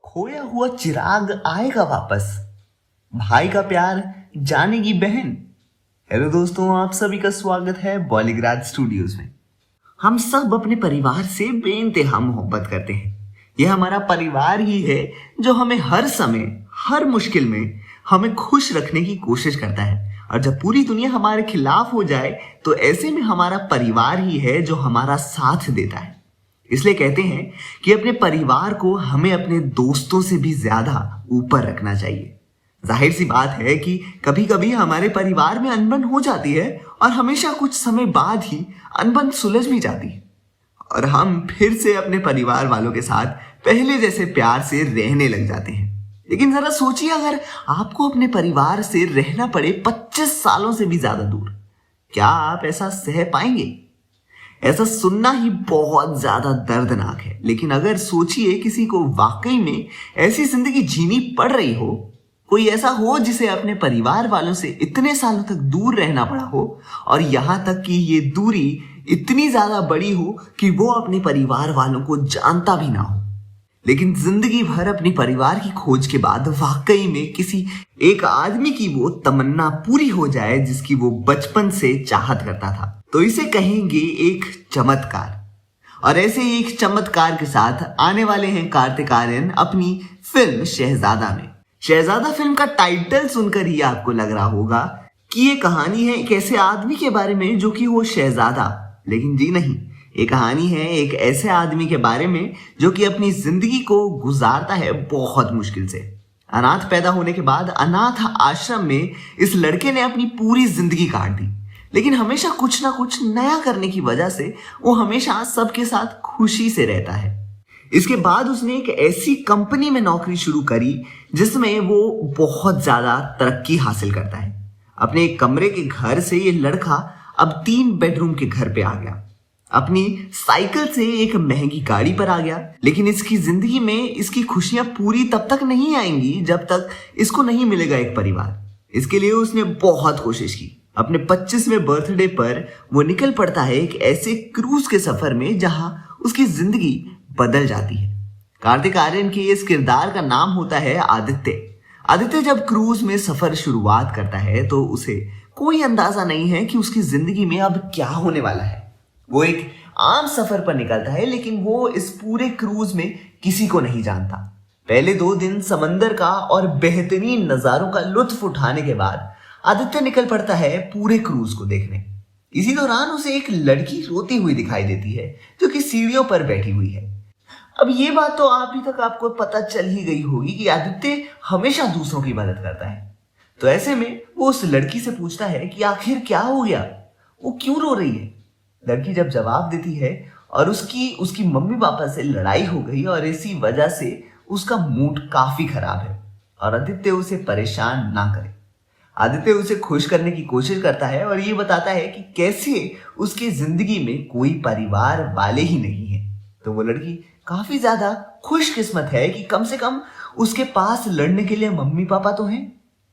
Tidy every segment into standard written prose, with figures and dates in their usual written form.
खोया हुआ चिराग आएगा वापस, भाई का प्यार जानेगी बहन। हेलो दोस्तों, आप सभी का स्वागत है बॉलीग्राज स्टूडियोज में। हम सब अपने परिवार से बेइंतहा मोहब्बत करते हैं। यह हमारा परिवार ही है जो हमें हर समय, हर मुश्किल में हमें खुश रखने की कोशिश करता है। और जब पूरी दुनिया हमारे खिलाफ हो जाए तो ऐसे में हमारा परिवार ही है जो हमारा साथ देता है। इसलिए कहते हैं कि अपने परिवार को हमें अपने दोस्तों से भी ज्यादा ऊपर रखना चाहिए। जाहिर सी बात है कि कभी कभी हमारे परिवार में अनबन हो जाती है और हमेशा कुछ समय बाद ही अनबन सुलझ भी जाती है और हम फिर से अपने परिवार वालों के साथ पहले जैसे प्यार से रहने लग जाते हैं। लेकिन जरा सोचिए, अगर आपको अपने परिवार से रहना पड़े 25 सालों से भी ज्यादा दूर, क्या आप ऐसा सह पाएंगे? ऐसा सुनना ही बहुत ज्यादा दर्दनाक है, लेकिन अगर सोचिए किसी को वाकई में ऐसी जिंदगी जीनी पड़ रही हो, कोई ऐसा हो जिसे अपने परिवार वालों से इतने सालों तक दूर रहना पड़ा हो और यहां तक कि ये दूरी इतनी ज्यादा बड़ी हो कि वो अपने परिवार वालों को जानता भी ना हो, लेकिन जिंदगी भर अपनी परिवार की खोज के बाद वाकई में किसी एक आदमी की वो तमन्ना पूरी हो जाए जिसकी वो बचपन से चाहत करता था, तो इसे कहेंगे एक चमत्कार। और ऐसे ही एक चमत्कार के साथ आने वाले हैं कार्तिक आर्यन अपनी फिल्म शहजादा में। शहजादा फिल्म का टाइटल सुनकर ही आपको लग रहा होगा कि ये कहानी है एक ऐसे आदमी के बारे में जो कि वो शहजादा, लेकिन जी नहीं, ये कहानी है एक ऐसे आदमी के बारे में जो कि अपनी जिंदगी को गुजारता है बहुत मुश्किल से। अनाथ पैदा होने के बाद अनाथ आश्रम में इस लड़के ने अपनी पूरी जिंदगी काट दी, लेकिन हमेशा कुछ ना कुछ नया करने की वजह से वो हमेशा सबके साथ खुशी से रहता है। इसके बाद उसने एक ऐसी कंपनी में नौकरी शुरू करी जिसमें वो बहुत ज्यादा तरक्की हासिल करता है। अपने एक कमरे के घर से ये लड़का अब 3 बेडरूम के घर पे आ गया, अपनी साइकिल से एक महंगी गाड़ी पर आ गया। लेकिन इसकी जिंदगी में इसकी खुशियां पूरी तब तक नहीं आएंगी जब तक इसको नहीं मिलेगा एक परिवार। इसके लिए उसने बहुत कोशिश की। अपने 25वें बर्थडे पर वो निकल पड़ता है एक ऐसे क्रूज के सफर में जहां उसकी जिंदगी बदल जाती है। कार्तिक आर्यन के इस किरदार का नाम होता है आदित्य। आदित्य जब क्रूज में सफर शुरुआत करता है तो उसे कोई अंदाजा नहीं है कि उसकी जिंदगी में अब क्या होने वाला है। वो एक आम सफर पर निकलता है, लेकिन वो इस पूरे क्रूज में किसी को नहीं जानता। पहले 2 दिन समंदर का और बेहतरीन नजारों का लुत्फ उठाने के बाद आदित्य निकल पड़ता है पूरे क्रूज को देखने। इसी दौरान उसे एक लड़की रोती हुई दिखाई देती है जो कि सीढ़ियों पर बैठी हुई है। अब ये बात तो अभी तक आपको पता चल ही गई होगी कि आदित्य हमेशा दूसरों की मदद करता है। तो ऐसे में वो उस लड़की से पूछता है कि आखिर क्या हो गया, वो क्यों रो रही है। लड़की जब जवाब देती है और उसकी मम्मी पापा से लड़ाई हो गई और इसी वजह से उसका मूड काफी खराब है और आदित्य उसे परेशान ना करे। आदित्य उसे खुश करने की कोशिश करता है और ये बताता है कि कैसे उसकी जिंदगी में कोई परिवार वाले ही नहीं है। तो वो लड़की काफी ज्यादा खुशकिस्मत है कि कम से कम उसके पास लड़ने के लिए मम्मी पापा तो हैं।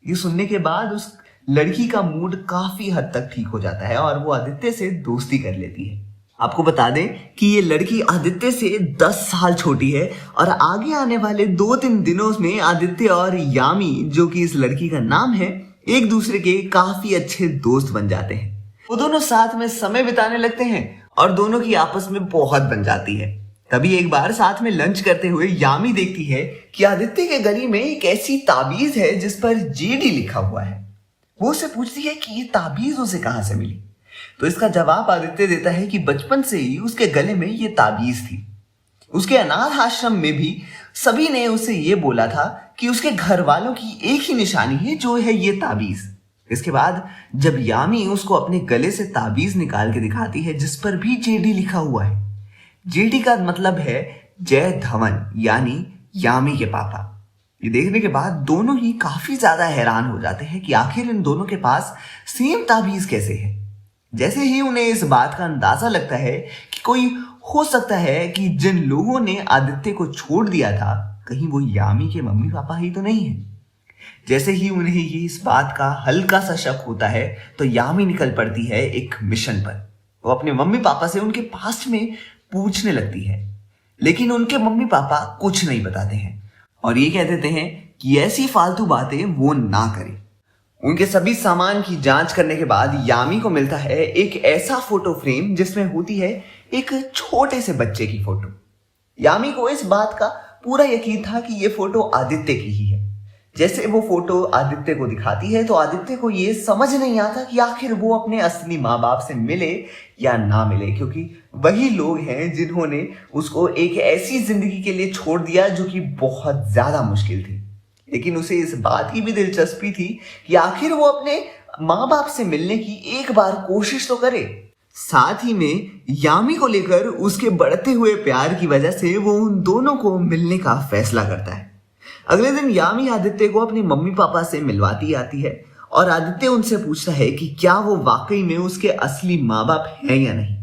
ये सुनने के बाद उस लड़की का मूड काफी हद तक ठीक हो जाता है और वो आदित्य से दोस्ती कर लेती है। आपको बता दें कि ये लड़की आदित्य से 10 साल छोटी है और आगे आने वाले 2-3 दिनों में आदित्य और यामी, जो कि इस लड़की का नाम है, एक दूसरे के काफी अच्छे दोस्त बन जाते हैं। वो दोनों साथ में समय बिताने लगते हैं और दोनों की आपस में बहुत बन जाती है। तभी एक बार साथ में लंच करते हुए यामी देखती है कि आदित्य के गले में एक ऐसी ताबीज है जिस पर जेडी लिखा हुआ है। वो उससे पूछती है कि ये ताबीज उसे कहां से मिली। तो इसका जवाब आदित्य देता है कि बचपन से ही उसके गले में ये ताबीज थी। उसके अनाथ आश्रम में भी सभी ने उसे ये बोला था कि उसके घर वालों की एक ही निशानी है, जो है ये ताबीज। इसके बाद जब यामी उसको अपने गले से ताबीज निकाल के दिखाती है जिस पर भी जेडी लिखा हुआ है, जेडी का मतलब है जय धवन, यानी यामी के पापा। ये देखने के बाद दोनों ही काफी ज्यादा हैरान हो जाते हैं कि आखिर इन दोनों के पास सेम ताबीज कैसे है। जैसे ही उन्हें इस बात का अंदाजा लगता है कि कोई हो सकता है कि जिन लोगों ने आदित्य को छोड़ दिया था, कहीं वो यामी के मम्मी पापा ही तो नहीं है। जैसे ही उन्हें ये इस बात का हल्का सा शक होता है तो यामी निकल पड़ती है एक मिशन पर। वो अपने मम्मी पापा से उनके पास्ट में पूछने लगती है, लेकिन उनके मम्मी पापा कुछ नहीं बताते हैं। और ये कह देते हैं कि ऐसी फालतू बातें वो ना करें। उनके सभी सामान की जांच करने के बाद यामी को मिलता है एक ऐसा फोटो फ्रेम जिसमें होती है एक छोटे से बच्चे की फोटो। यामी को इस बात का पूरा यकीन था कि ये फोटो आदित्य की ही है। जैसे वो फोटो आदित्य को दिखाती है तो आदित्य को ये समझ नहीं आता कि आखिर वो अपने असली माँ बाप से मिले या ना मिले, क्योंकि वही लोग हैं जिन्होंने उसको एक ऐसी जिंदगी के लिए छोड़ दिया जो कि बहुत ज्यादा मुश्किल थी। लेकिन उसे इस बात की भी दिलचस्पी थी कि आखिर वो अपने माँ बाप से मिलने की एक बार कोशिश तो करे। साथ ही में यामी को लेकर उसके बढ़ते हुए प्यार की वजह से वो उन दोनों को मिलने का फैसला करता है। अगले दिन यामी आदित्य को अपने मम्मी पापा से मिलवाती आती है और आदित्य उनसे पूछता है कि क्या वो वाकई में उसके असली माँ बाप हैं या नहीं।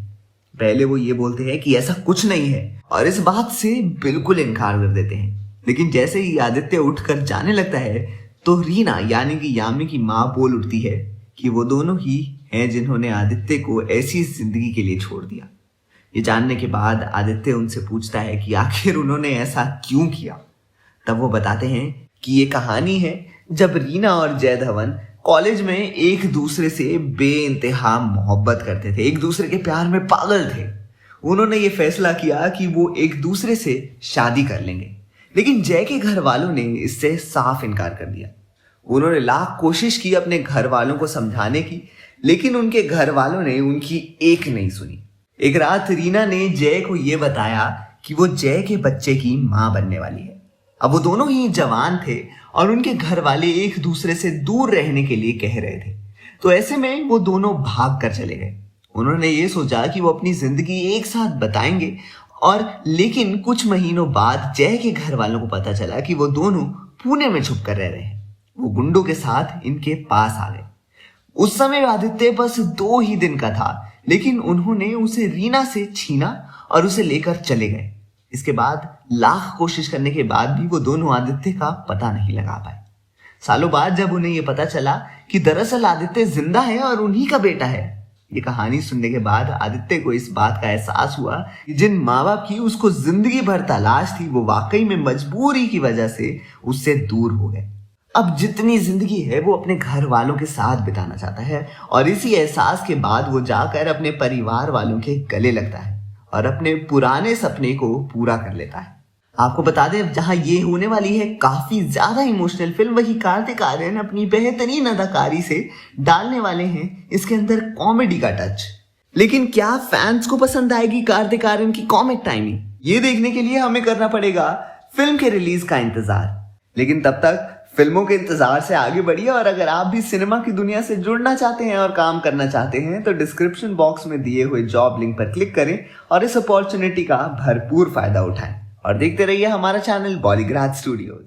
पहले वो ये बोलते हैं कि ऐसा कुछ नहीं है और इस बात से बिल्कुल इनकार कर देते हैं। लेकिन जैसे ही आदित्य उठकर जाने लगता है तो रीना यानी कि यामी की माँ बोल उठती है कि वो दोनों ही हैं जिन्होंने आदित्य को ऐसी जिंदगी के लिए छोड़ दिया। ये जानने के बाद आदित्य उनसे पूछता है कि आखिर उन्होंने ऐसा क्यों किया। तब वो बताते हैं कि ये कहानी है जब रीना और जय धवन कॉलेज में एक दूसरे से बेइंतहा मोहब्बत करते थे, एक दूसरे के प्यार में पागल थे। उन्होंने ये फैसला किया कि वो एक दूसरे से शादी कर लेंगे, लेकिन जय के घर वालों ने इससे साफ इनकार कर दिया। उन्होंने लाख कोशिश की अपने घर वालों को समझाने की, लेकिन उनके घर वालों ने उनकी एक नहीं सुनी। एक रात रीना ने जय को यह बताया कि वो जय के बच्चे की मां बनने वाली है। अब वो दोनों ही जवान थे और उनके घर वाले एक दूसरे से दूर रहने के लिए कह रहे थे, तो ऐसे में वो दोनों भाग कर चले गए। उन्होंने ये सोचा कि वो अपनी जिंदगी एक साथ बताएंगे और लेकिन कुछ महीनों बाद जय के घर वालों को पता चला कि वो दोनों पुणे में छुप कर रह रहे हैं। वो गुंडों के साथ इनके पास आ गए। उस समय आदित्य बस 2 ही दिन का था, लेकिन उन्होंने उसे रीना से छीना और उसे लेकर चले गए। इसके बाद लाख कोशिश करने के बाद भी वो दोनों आदित्य का पता नहीं लगा पाए। सालों बाद जब उन्हें यह पता चला कि दरअसल आदित्य जिंदा है और उन्हीं का बेटा है, ये कहानी सुनने के बाद आदित्य को इस बात का एहसास हुआ कि जिन माँ बाप की उसको जिंदगी भर तलाश थी वो वाकई में मजबूरी की वजह से उससे दूर हो गए। अब जितनी जिंदगी है वो अपने घर वालों के साथ बिताना चाहता है और इसी एहसास के बाद वो जाकर अपने परिवार वालों के गले लगता है और अपने पुराने सपने को पूरा कर लेता है। आपको बता दें जहां ये होने वाली है काफी ज्यादा इमोशनल फिल्म, वही कार्तिक आर्यन अपनी बेहतरीन अदाकारी से डालने वाले हैं इसके अंदर कॉमेडी का टच। लेकिन क्या फैंस को पसंद आएगी कार्तिक आर्यन की कॉमिक टाइमिंग? ये देखने के लिए हमें करना पड़ेगा फिल्म के रिलीज का इंतजार। लेकिन तब तक फिल्मों के इंतजार से आगे बढ़िए और अगर आप भी सिनेमा की दुनिया से जुड़ना चाहते हैं और काम करना चाहते हैं तो डिस्क्रिप्शन बॉक्स में दिए हुए जॉब लिंक पर क्लिक करें और इस अपॉर्चुनिटी का भरपूर फायदा उठाएं और देखते रहिए हमारा चैनल बॉलीग्राज स्टूडियोज।